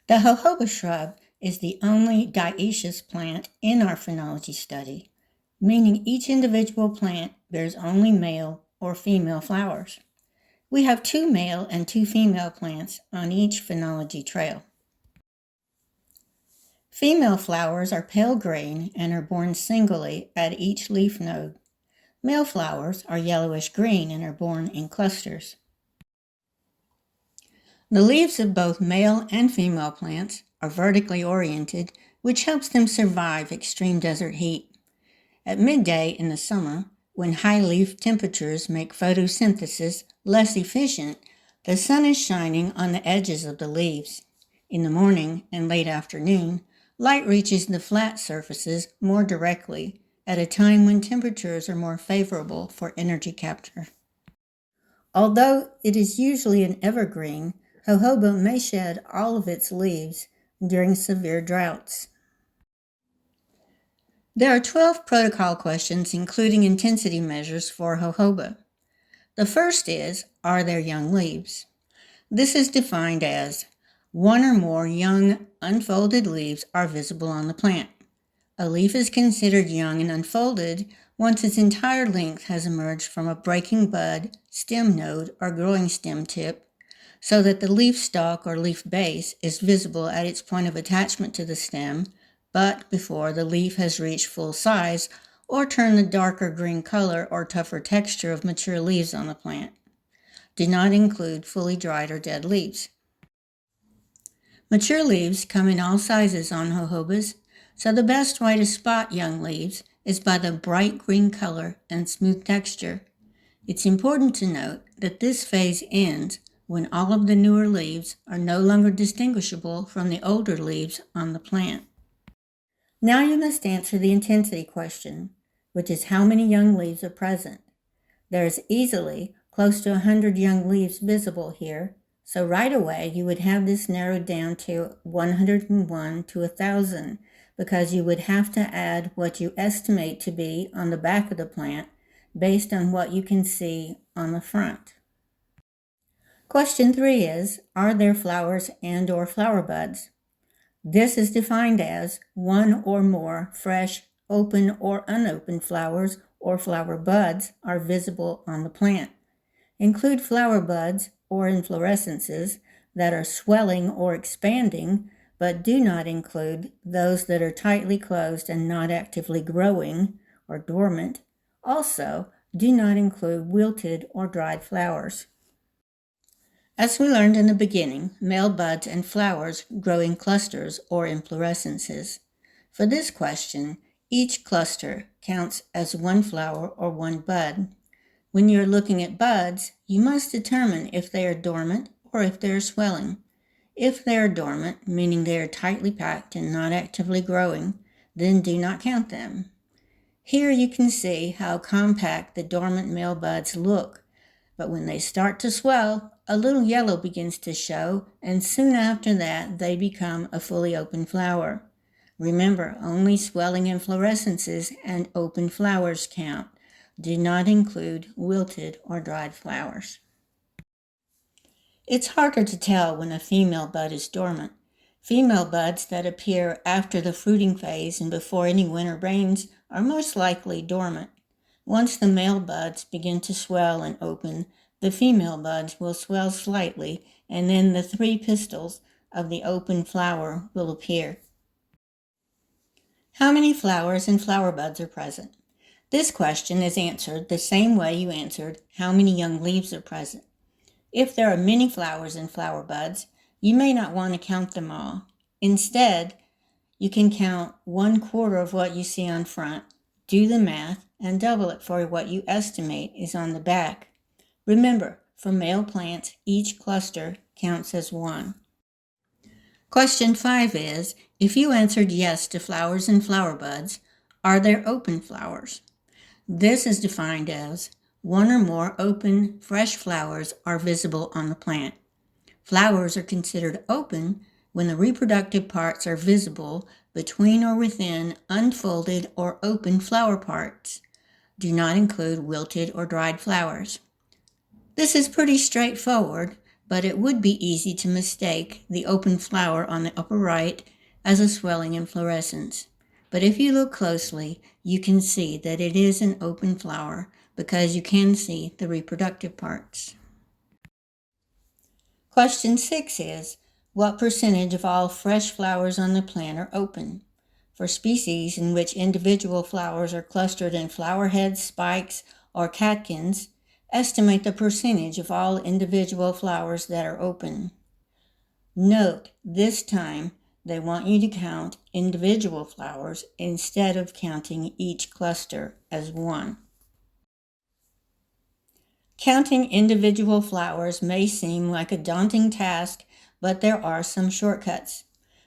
The jojoba shrub is the only dioecious plant in our phenology study, meaning each individual plant bears only male or female flowers. We have 2 male and 2 female plants on each phenology trail. Female flowers are pale green and are born singly at each leaf node. Male flowers are yellowish green and are born in clusters. The leaves of both male and female plants are vertically oriented, which helps them survive extreme desert heat. At midday in the summer, when high leaf temperatures make photosynthesis less efficient, the sun is shining on the edges of the leaves. In the morning and late afternoon, light reaches the flat surfaces more directly at a time when temperatures are more favorable for energy capture. Although it is usually an evergreen, jojoba may shed all of its leaves during severe droughts. There are 12 protocol questions, including intensity measures for jojoba. The first is, are there young leaves? This is defined as 1 or more young unfolded leaves are visible on the plant. A leaf is considered young and unfolded once its entire length has emerged from a breaking bud, stem node, or growing stem tip, so that the leaf stalk or leaf base is visible at its point of attachment to the stem, but before the leaf has reached full size or turned the darker green color or tougher texture of mature leaves on the plant. Do not include fully dried or dead leaves. Mature leaves come in all sizes on jojobas, so the best way to spot young leaves is by the bright green color and smooth texture. It's important to note that this phase ends when all of the newer leaves are no longer distinguishable from the older leaves on the plant. Now you must answer the intensity question, which is how many young leaves are present. There is easily close to 100 young leaves visible here, so right away you would have this narrowed down to 101 to 1,000, because you would have to add what you estimate to be on the back of the plant based on what you can see on the front. Question 3 is, are there flowers and or flower buds? This is defined as 1 or more fresh, open or unopened flowers or flower buds are visible on the plant. Include flower buds or inflorescences that are swelling or expanding, but do not include those that are tightly closed and not actively growing or dormant. Also, do not include wilted or dried flowers. As we learned in the beginning, male buds and flowers grow in clusters or inflorescences. For this question, each cluster counts as 1 flower or 1 bud. When you're looking at buds, you must determine if they are dormant or if they are swelling. If they are dormant, meaning they are tightly packed and not actively growing, then do not count them. Here you can see how compact the dormant male buds look, but when they start to swell, a little yellow begins to show, and soon after that they become a fully open flower. Remember, only swelling inflorescences and open flowers count. Do not include wilted or dried flowers. It's harder to tell when a female bud is dormant. Female buds that appear after the fruiting phase and before any winter rains are most likely dormant. Once the male buds begin to swell and open, the female buds will swell slightly, and then the 3 pistils of the open flower will appear. How many flowers and flower buds are present? This question is answered the same way you answered how many young leaves are present. If there are many flowers and flower buds, you may not want to count them all. Instead, you can count 1/4 of what you see on front, do the math, and double it for what you estimate is on the back. Remember, for male plants, each cluster counts as 1. Question 5 is, if you answered yes to flowers and flower buds, are there open flowers? This is defined as 1 or more open, fresh flowers are visible on the plant. Flowers are considered open when the reproductive parts are visible between or within unfolded or open flower parts. Do not include wilted or dried flowers. This is pretty straightforward, but it would be easy to mistake the open flower on the upper right as a swelling inflorescence. But if you look closely, you can see that it is an open flower because you can see the reproductive parts. Question 6 is, what percentage of all fresh flowers on the plant are open? For species in which individual flowers are clustered in flower heads, spikes, or catkins, estimate the percentage of all individual flowers that are open. Note, this time they want you to count individual flowers instead of counting each cluster as one. Counting individual flowers may seem like a daunting task, but there are some shortcuts.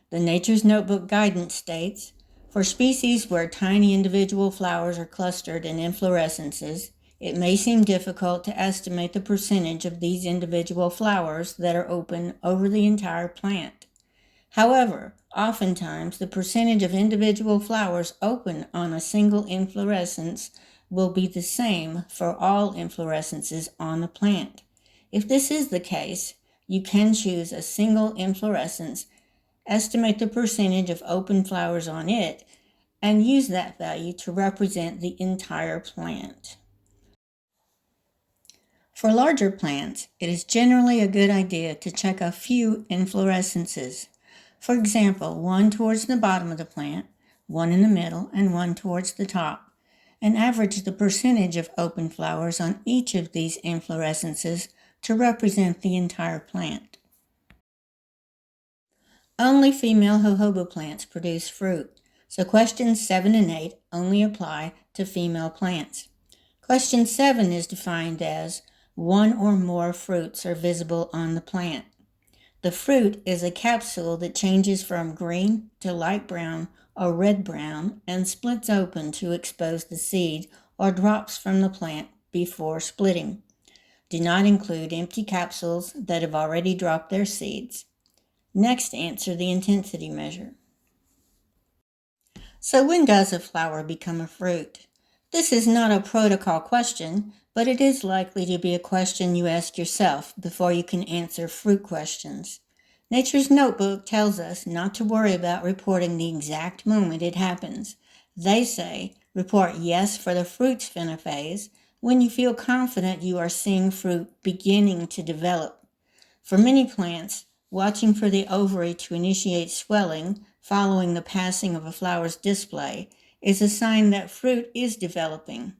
The Nature's Notebook guidance states, for species where tiny individual flowers are clustered in inflorescences, it may seem difficult to estimate the percentage of these individual flowers that are open over the entire plant. However, oftentimes the percentage of individual flowers open on a single inflorescence will be the same for all inflorescences on the plant. If this is the case, you can choose a single inflorescence, estimate the percentage of open flowers on it, and use that value to represent the entire plant. For larger plants, it is generally a good idea to check a few inflorescences. For example, one towards the bottom of the plant, one in the middle, and one towards the top, and average the percentage of open flowers on each of these inflorescences to represent the entire plant. Only female jojoba plants produce fruit, so questions 7 and 8 only apply to female plants. Question 7 is defined as one or more fruits are visible on the plant. The fruit is a capsule that changes from green to light brown or red-brown and splits open to expose the seed or drops from the plant before splitting. Do not include empty capsules that have already dropped their seeds. Next, answer the intensity measure. So when does a flower become a fruit? This is not a protocol question, but it is likely to be a question you ask yourself before you can answer fruit questions. Nature's Notebook tells us not to worry about reporting the exact moment it happens. They say, report yes for the fruits phenophase when you feel confident you are seeing fruit beginning to develop. For many plants, watching for the ovary to initiate swelling following the passing of a flower's display is a sign that fruit is developing.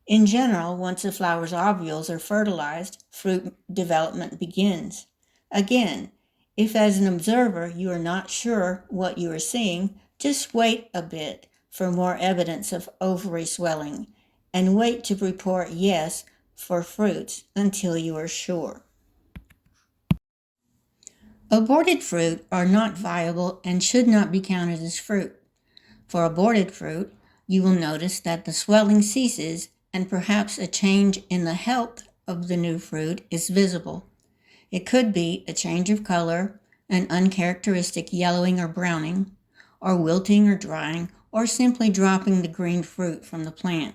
In general, once the flower's ovules are fertilized, fruit development begins. Again, if as an observer you are not sure what you are seeing, just wait a bit for more evidence of ovary swelling and wait to report yes for fruits until you are sure. Aborted fruit are not viable and should not be counted as fruit. For aborted fruit, you will notice that the swelling ceases and perhaps a change in the health of the new fruit is visible. It could be a change of color, an uncharacteristic yellowing or browning, or wilting or drying, or simply dropping the green fruit from the plant.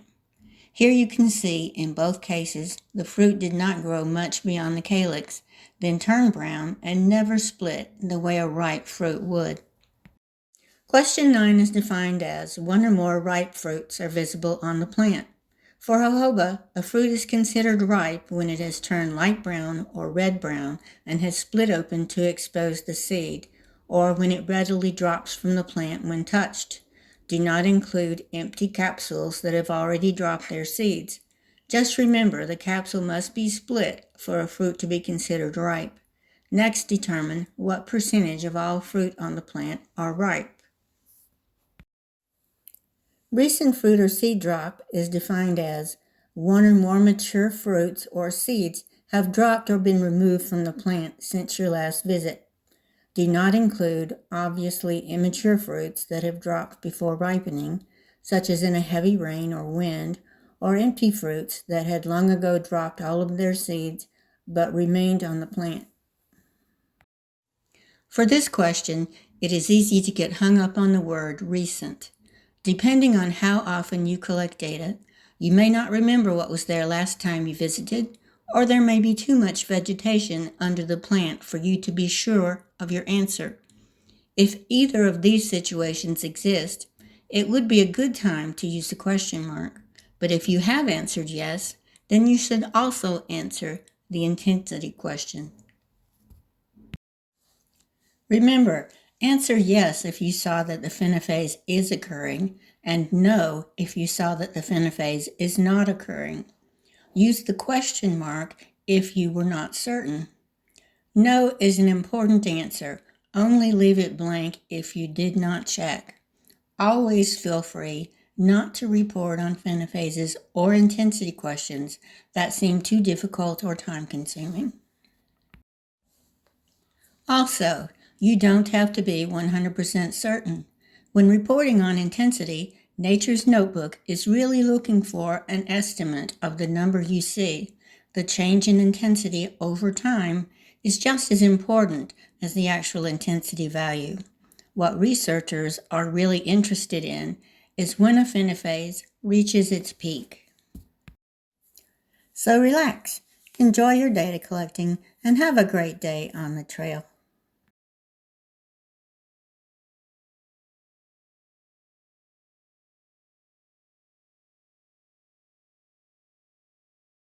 Here you can see, in both cases, the fruit did not grow much beyond the calyx, then turn brown and never split the way a ripe fruit would. Question 9 is defined as one or more ripe fruits are visible on the plant. For jojoba, a fruit is considered ripe when it has turned light brown or red-brown and has split open to expose the seed, or when it readily drops from the plant when touched. Do not include empty capsules that have already dropped their seeds. Just remember the capsule must be split for a fruit to be considered ripe. Next, determine what percentage of all fruit on the plant are ripe. Recent fruit or seed drop is defined as one or more mature fruits or seeds have dropped or been removed from the plant since your last visit. Do not include obviously immature fruits that have dropped before ripening, such as in a heavy rain or wind, or empty fruits that had long ago dropped all of their seeds but remained on the plant. For this question, it is easy to get hung up on the word recent. Depending on how often you collect data, you may not remember what was there last time you visited, or there may be too much vegetation under the plant for you to be sure of your answer. If either of these situations exist, it would be a good time to use the question mark. But if you have answered yes, then you should also answer the intensity question. Remember, answer yes if you saw that the phenophase is occurring, and no if you saw that the phenophase is not occurring. Use the question mark if you were not certain. No is an important answer. Only leave it blank if you did not check. Always feel free not to report on phenophases or intensity questions that seem too difficult or time-consuming. Also, you don't have to be 100% certain. When reporting on intensity, Nature's Notebook is really looking for an estimate of the number you see. The change in intensity over time is just as important as the actual intensity value. What researchers are really interested in is when a phenophase reaches its peak. So relax, enjoy your data collecting, and have a great day on the trail.